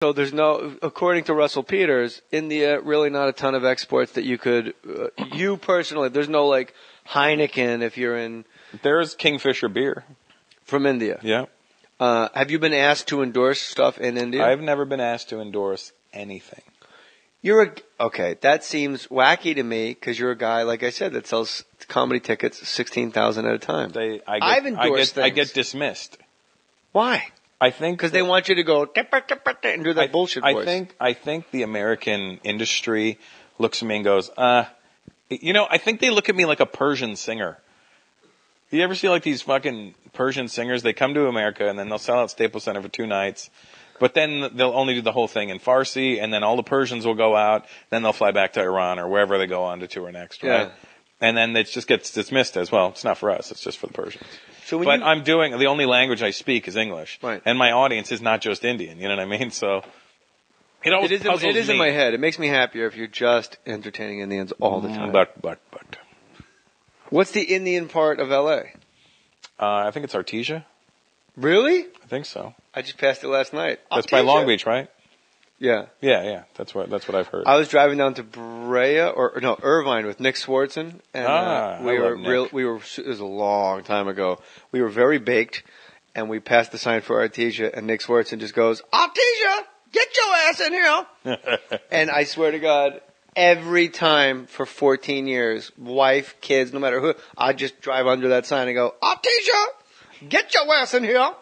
So there's no, according to Russell Peters, India, really not a ton of exports that you could, you personally, there's no like Heineken if you're in. There's Kingfisher beer. From India? Yeah. Have you been asked to endorse stuff in India? I've never been asked to endorse anything. Okay, that seems wacky to me because you're a guy, like I said, that sells comedy tickets 16,000 at a time. I've endorsed things. I get dismissed. Why? I think because they want you to go and do that bullshit voice. I think the American industry looks at me and goes, I think they look at me like a Persian singer. You ever see like these fucking Persian singers? They come to America and then they'll sell out Staples Center for 2 nights, but then they'll only do the whole thing in Farsi, and then all the Persians will go out. Then they'll fly back to Iran or wherever they go on to tour next, right? Yeah. And then it just gets dismissed as, well, it's not for us, it's just for the Persians. So I'm doing, the only language I speak is English. Right. And my audience is not just Indian, you know what I mean? So it always puzzles me. It is in my head. It makes me happier if you're just entertaining Indians all the time. But. What's the Indian part of L.A.? I think it's Artesia. Really? I think so. I just passed it last night. That's by Long Beach, right? Yeah. Yeah. That's what I've heard. I was driving down to Irvine with Nick Swartzen, and it was a long time ago. We were very baked, and we passed the sign for Artesia, and Nick Swartzen just goes, "Artesia, get your ass in here!" And I swear to God, every time for 14 years, wife, kids, no matter who, I'd just drive under that sign and go, "Artesia, get your ass in here!"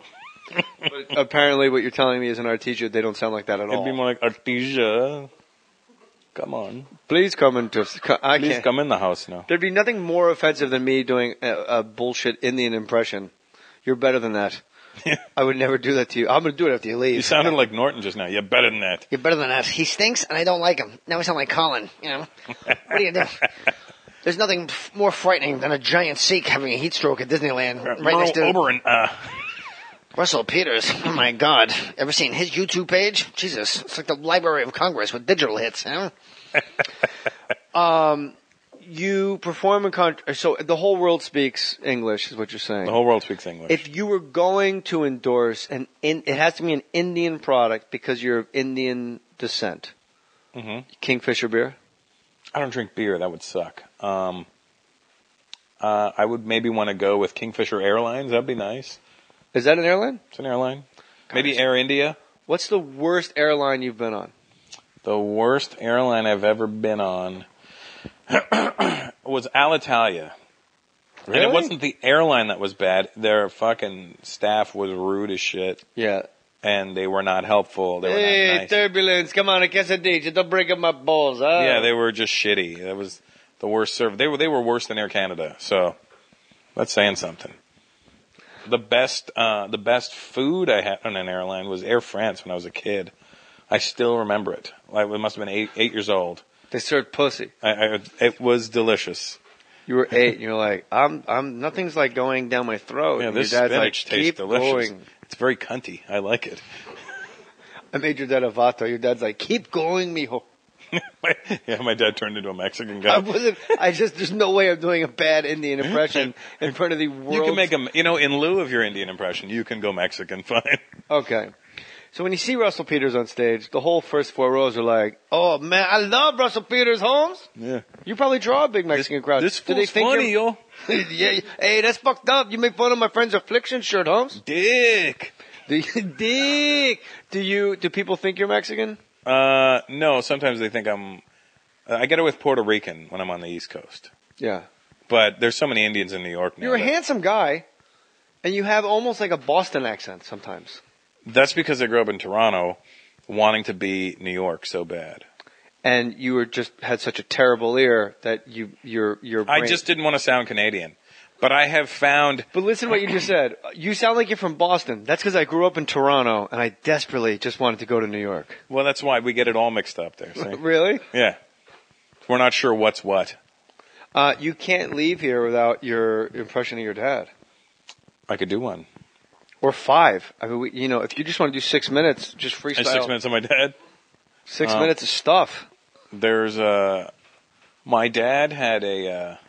But apparently what you're telling me is in Artesia, they don't sound like that at all. It'd be more like Artesia. Come on. Please come into... Please come in the house now. There'd be nothing more offensive than me doing a bullshit Indian impression. You're better than that. I would never do that to you. I'm going to do it after you leave. You sounded like Norton just now. You're better than that. You're better than that. He stinks and I don't like him. Now we sound like Colin. You know. What do you do? There's nothing more frightening than a giant Sikh having a heat stroke at Disneyland. Right next to Oberyn, Russell Peters. Oh my God. Ever seen his YouTube page? Jesus. It's like the Library of Congress with digital hits. You know? You perform in so the whole world speaks English, is what you're saying. The whole world speaks English. If you were going to endorse it has to be an Indian product because you're of Indian descent. Mm-hmm. Kingfisher beer? I don't drink beer. That would suck. I would maybe want to go with Kingfisher Airlines. That'd be nice. Is that an airline? It's an airline. Maybe Air India. What's the worst airline you've been on? The worst airline I've ever been on was Alitalia. Really? And it wasn't the airline that was bad. Their fucking staff was rude as shit. Yeah. And they were not helpful. They were not nice. Turbulence. Come on, a quesadilla. Don't break up my balls. Huh? Yeah, they were just shitty. That was the worst service. They were worse than Air Canada. So that's saying something. The best food I had on an airline was Air France when I was a kid. I still remember it. I must have been 8 years old. They served pussy. It was delicious. You were 8, and you're like, I'm nothing's like going down my throat. Yeah, and this your dad's spinach like, tastes keep delicious. going. It's very cunty. I like it. I made your dad a vato. Your dad's like, keep going, mijo. My dad turned into a Mexican guy. There's no way I'm doing a bad Indian impression in front of the world. You can make in lieu of your Indian impression, you can go Mexican, fine. Okay. So when you see Russell Peters on stage, the whole first 4 rows are like, "Oh man, I love Russell Peters, Holmes." Yeah. You probably draw a big Mexican crowd. This fool's funny, yo. Yeah. Hey, that's fucked up. You make fun of my friend's affliction shirt, Holmes. Dick. Dick. Do people think you're Mexican? No. Sometimes they think I get it with Puerto Rican when I'm on the East Coast. Yeah. But there's so many Indians in New York now. You're a handsome guy, and you have almost like a Boston accent sometimes. That's because I grew up in Toronto, wanting to be New York so bad. And you were just had such a terrible ear that your brain... I just didn't want to sound Canadian. But I have found... But listen to what you just said. You sound like you're from Boston. That's because I grew up in Toronto, and I desperately just wanted to go to New York. Well, that's why we get it all mixed up there, see? Really? Yeah. We're not sure what's what. You can't leave here without your impression of your dad. I could do one. Or 5. I mean, if you just want to do 6 minutes, just freestyle. 6 minutes of my dad? 6 minutes of stuff. There's my dad had a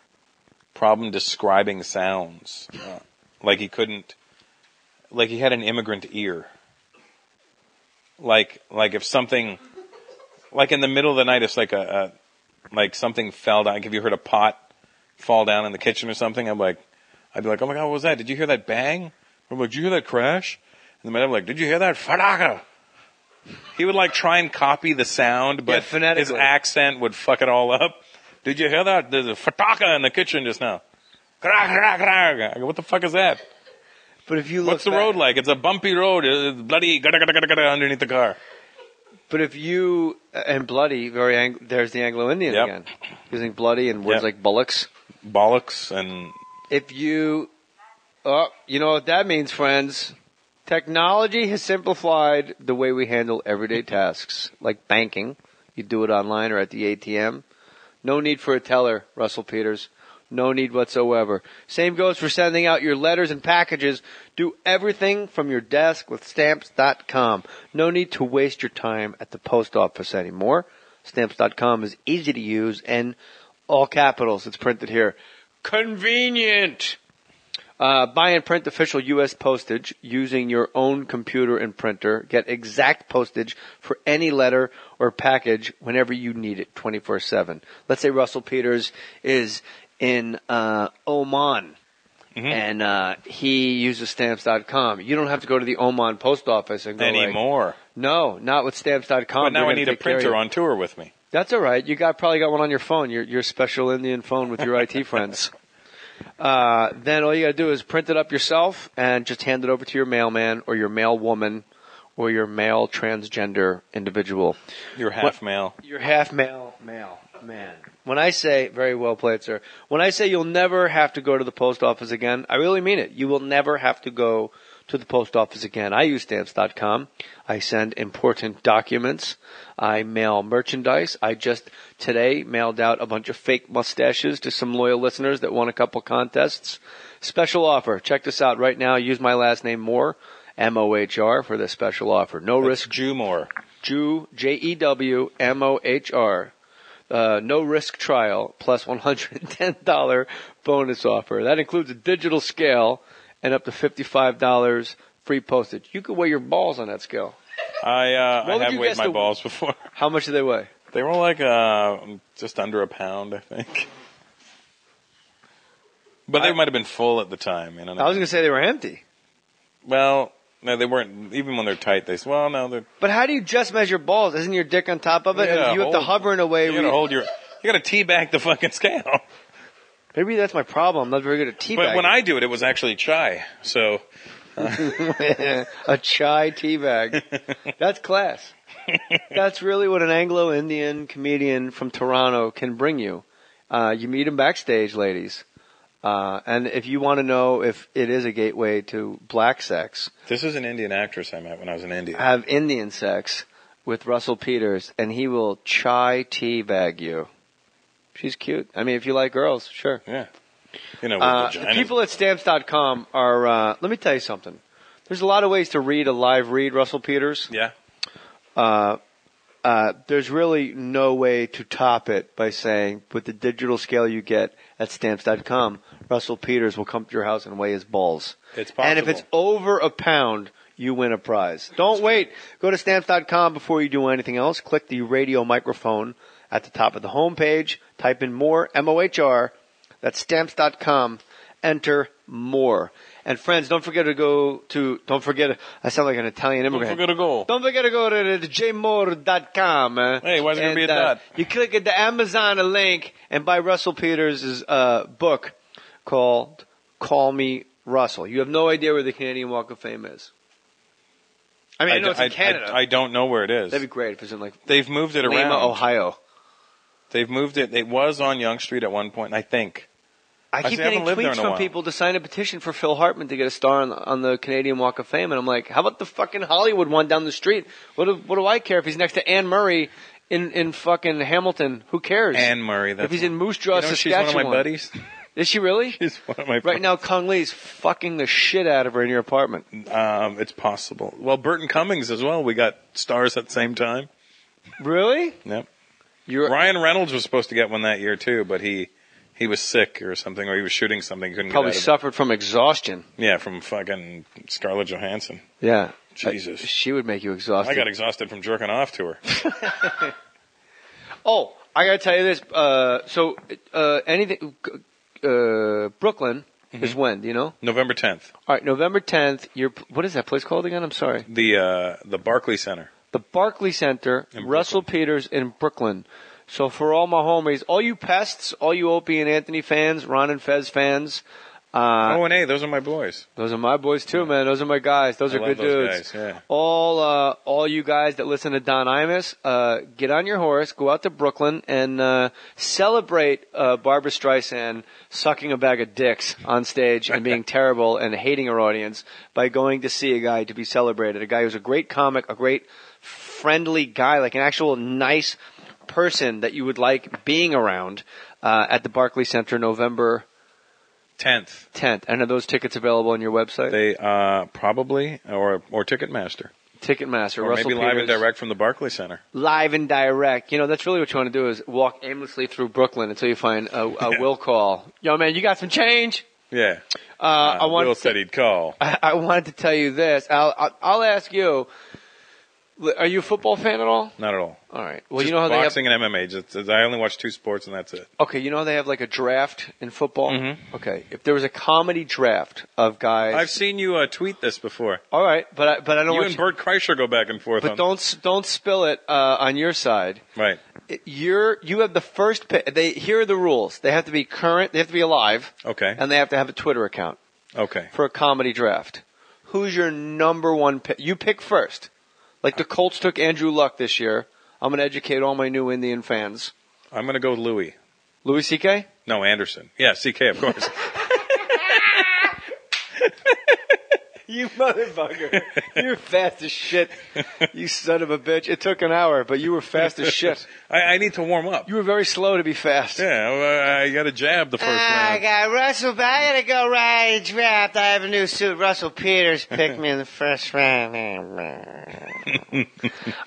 problem describing sounds. Like he had an immigrant ear. Like if something, like in the middle of the night, it's like like something fell down. Like if you heard a pot fall down in the kitchen or something, I'd be like, oh my God, what was that? Did you hear that bang? I'm like, did you hear that crash? And the man, I'm like, did you hear that? Fadaka! He would like try and copy the sound, but his accent would fuck it all up. Did you hear that? There's a fataka in the kitchen just now. I go, what the fuck is that? But if you look What's the road like? It's a bumpy road. It's bloody underneath the car. But if you, and bloody, there's the Anglo-Indian again. Using bloody and words like bullocks. Bollocks and... If you, you know what that means, friends. Technology has simplified the way we handle everyday tasks, like banking. You do it online or at the ATM. No need for a teller, Russell Peters. No need whatsoever. Same goes for sending out your letters and packages. Do everything from your desk with Stamps.com. No need to waste your time at the post office anymore. Stamps.com is easy to use and all capitals. It's printed here. Convenient. Buy and print official U.S. postage using your own computer and printer. Get exact postage for any letter or package whenever you need it, 24/7. Let's say Russell Peters is in Oman, and he uses Stamps.com. You don't have to go to the Oman post office and go anymore. No, not with Stamps.com. But now I need a printer on tour with me. That's all right. You probably got one on your phone, your special Indian phone with your IT friends. Then all you got to do is print it up yourself and just hand it over to your mailman or your mail woman or your male transgender individual. You're half male. You're half male, man. When I say, very well played, sir. When I say you'll never have to go to the post office again, I really mean it. You will never have to go to the post office again. I use Stamps.com. I send important documents. I mail merchandise. I just today mailed out a bunch of fake mustaches to some loyal listeners that won a couple contests. Special offer. Check this out right now. Use my last name, Mohr, M-O-H-R, for this special offer. No risk. Jew Mohr. Jew, Jewmohr. No risk trial plus $110 bonus offer. That includes a digital scale and up to $55 free postage. You could weigh your balls on that scale. I have weighed my balls before. How much do they weigh? They were like just under a pound, I think. But they might have been full at the time. You know. I was going to say they were empty. Well, no, they weren't. Even when they're tight, they say, well, no, they're... But how do you just measure balls? Isn't your dick on top of it? And you have to hover in a way... You got to teabag the fucking scale. Maybe that's my problem. I'm not very good at teabagging. But when I do it, it was actually chai. So... A chai teabag. That's class. That's really what an Anglo-Indian comedian from Toronto can bring you. You meet him backstage, ladies. And if you want to know if it is a gateway to black sex. This is an Indian actress I met when I was in India. Have Indian sex with Russell Peters, and he will chai teabag you. She's cute. I mean, if you like girls, sure. Yeah. You know, the people at Stamps.com are, let me tell you something. There's a lot of ways to read a live read, Russell Peters. Yeah. There's really no way to top it by saying, with the digital scale you get at Stamps.com, Russell Peters will come to your house and weigh his balls. It's possible. And if it's over a pound, you win a prize. Don't wait. Go to Stamps.com before you do anything else. Click the radio microphone at the top of the homepage. Type in Mohr, M-O-H-R. That's Stamps.com. Enter Mohr. And friends, don't forget, I sound like an Italian immigrant. Don't forget to go to jmohr.com. Hey, why's it going to be a dot? You click at the Amazon link and buy Russell Peters' book called Call Me Russell. You have no idea where the Canadian Walk of Fame is. I mean, I know it's in Canada. I don't know where it is. That'd be great if it's in They've moved it Lima, around. Ohio. They've moved it. It was on Yonge Street at one point, I think. I keep getting tweets from people to sign a petition for Phil Hartman to get a star on the Canadian Walk of Fame, and I'm like, how about the fucking Hollywood one down the street? What do I care if he's next to Anne Murray in fucking Hamilton? Who cares? Anne Murray. If he's in Moose Jaw, Saskatchewan. She's one of my buddies. Is she really? She's one of my buddies. Right now, Kong Lee's fucking the shit out of her in your apartment. It's possible. Well, Burton Cummings as well. We got stars at the same time. Really? Yep. Ryan Reynolds was supposed to get one that year too, but he was sick or something, or he was shooting something. Couldn't Probably get out of suffered from exhaustion. Yeah, from fucking Scarlett Johansson. Yeah. Jesus. She would make you exhausted. I got exhausted from jerking off to her. Oh, I got to tell you this. Anything, Brooklyn is when, do you know? November 10th. All right, November 10th. What is that place called again? I'm sorry. The Barclays Center. The Barclay Center, Russell Peters in Brooklyn. So for all my homies, all you pests, all you Opie and Anthony fans, Ron and Fez fans. those are my boys. Those are my boys too, man. Those are my guys. Those are good dudes. Guys, yeah. All you guys that listen to Don Imus, get on your horse, go out to Brooklyn, and celebrate Barbra Streisand sucking a bag of dicks on stage and being terrible and hating her audience by going to see a guy to be celebrated. A guy who's a great comic, a great friendly guy, like an actual nice person that you would like being around at the Barclay Center, November 10th. And are those tickets available on your website? They probably or Ticketmaster. Ticketmaster, or Russell maybe Peters. live and direct from the Barclay Center. Live and direct. You know, that's really what you want to do is walk aimlessly through Brooklyn until you find a will call. Yo, man, you got some change? Yeah. Will said he'd call. I wanted to tell you this. I'll ask you. Are you a football fan at all? Not at all. All right. Well, just you know how boxing and MMA. I only watch 2 sports, and that's it. Okay, you know how they have like a draft in football? Mm-hmm. Okay, if there was a comedy draft of guys... I've seen you tweet this before. All right, but I don't want you and Bert Kreischer go back and forth But don't spill it on your side. Right. You have the first pick. Here are the rules. They have to be current, they have to be alive. Okay. And they have to have a Twitter account. Okay. For a comedy draft. Who's your number one pick? You pick first. Like the Colts took Andrew Luck this year. I'm going to educate all my new Indian fans. I'm going to go with Louis. Louis C.K.? No, Anderson. Yeah, C.K., of course. You motherfucker. You were fast as shit. You son of a bitch. It took an hour, but you were fast as shit. I need to warm up. You were very slow to be fast. Yeah, I got to jab the first round. I gotta go right draft. I have a new suit. Russell Peters picked me in the first round.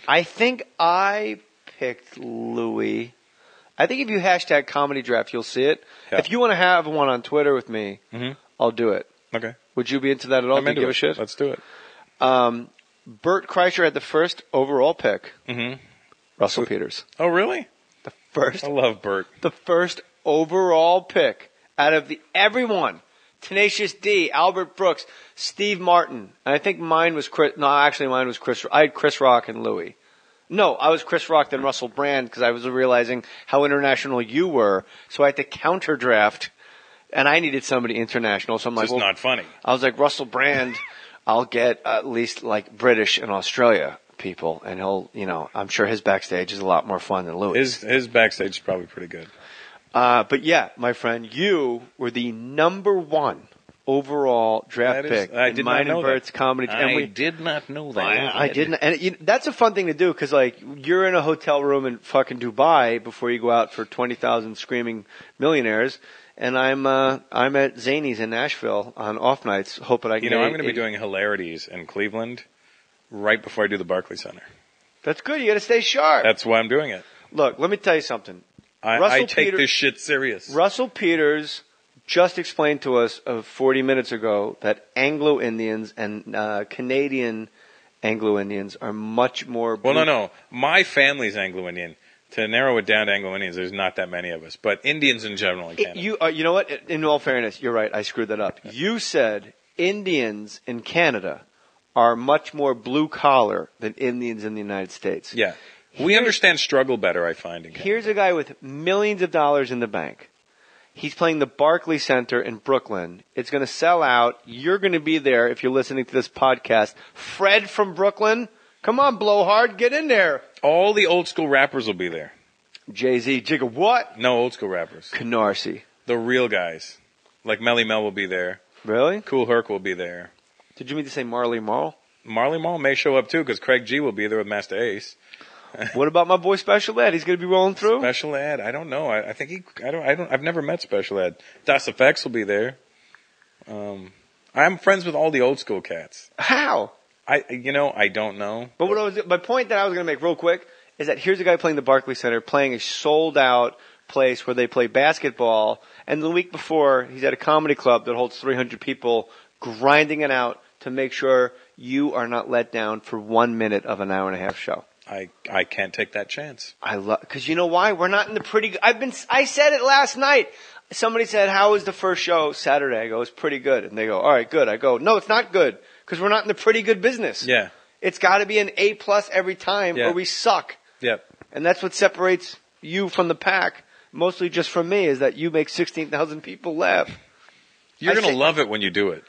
I think I picked Louis. I think if you hashtag comedy draft, you'll see it. Yeah. If you want to have one on Twitter with me, I'll do it. Okay. Would you be into that at all? I'm into give it. A shit? Let's do it. Bert Kreischer had the first overall pick. Mm-hmm. Russell Peters. Oh, really? The first. I love Bert. The first overall pick out of everyone. Tenacious D, Albert Brooks, Steve Martin. And I think mine was Chris. No, actually mine was Chris. I had Chris Rock and Louis. No, I was Chris Rock then Russell Brand because I was realizing how international you were. So I had to counter draft. And I needed somebody international, so I'm like, just not funny. I was like, Russell Brand, I'll get at least like British and Australia people, and I'm sure his backstage is a lot more fun than Louis. His backstage is probably pretty good. But yeah, my friend, you were the number one overall draft pick. I did not know Bert's that. Comedy. I did not know that. I didn't, and that's a fun thing to do because like you're in a hotel room in fucking Dubai before you go out for 20,000 screaming millionaires. And I'm at Zany's in Nashville on off nights, hoping I can. I'm going to be doing hilarities in Cleveland right before I do the Barclay Center. That's good. You got to stay sharp. That's why I'm doing it. Look, let me tell you something. I take this shit serious. Russell Peters just explained to us 40 minutes ago that Anglo-Indians and Canadian Anglo-Indians are much more. Well, no. My family's Anglo-Indian. To narrow it down to Anglo-Indians, there's not that many of us. But Indians in general in Canada. You know what? In all fairness, you're right. I screwed that up. You said Indians in Canada are much more blue-collar than Indians in the United States. Yeah. We understand struggle better, I find, in Canada. Here's a guy with millions of dollars in the bank. He's playing the Barclay Center in Brooklyn. It's going to sell out. You're going to be there if you're listening to this podcast. Fred from Brooklyn, come on, Blowhard, get in there. All the old school rappers will be there. Jay-Z, Jigga what? No old school rappers. Canarsie. The real guys. Like Melly Mel will be there. Really? Cool Herc will be there. Did you mean to say Marley Marl? Marley Marl may show up too because Craig G will be there with Master Ace. What about my boy Special Ed? He's going to be rolling through? Special Ed, I don't know. I think I've never met Special Ed. Das Effects will be there. I'm friends with all the old school cats. How? I don't know. But my point that I was going to make real quick is that here's a guy playing the Barclay Center, playing a sold-out place where they play basketball, and the week before, he's at a comedy club that holds 300 people, grinding it out to make sure you are not let down for 1 minute of an hour and a half show. I can't take that chance. Because you know why? We're not in the pretty. I said it last night. Somebody said, "How was the first show Saturday?" I go, "It's pretty good." And they go, "All right, good." I go, "No, it's not good because we're not in the pretty good business. Yeah, it's got to be an A+ every time, or we suck." Yep. And that's what separates you from the pack, mostly just from me, is that you make 16,000 people laugh. You're gonna love it when you do it.